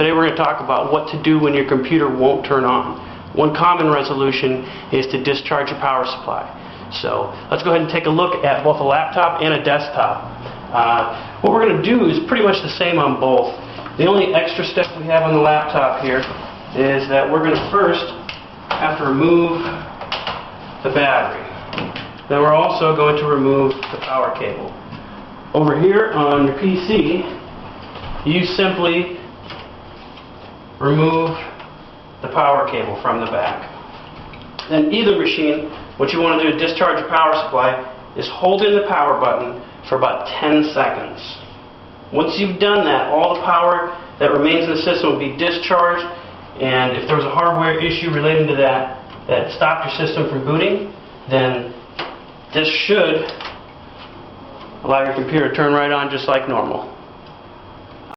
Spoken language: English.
today we're going to talk about what to do when your computer won't turn on. One common resolution is to discharge your power supply. So let's go ahead and take a look at both a laptop and a desktop. What we're going to do is pretty much the same on both. The only extra step we have on the laptop here is that we're going to first have to remove the battery. Then we're also going to remove the power cable. Over here on your PC, you simply remove the power cable from the back. Then either machine, what you want to do to discharge your power supply is hold in the power button for about 10 seconds. Once you've done that, all the power that remains in the system will be discharged, and if there was a hardware issue relating to that stopped your system from booting, then this should allow your computer to turn right on just like normal.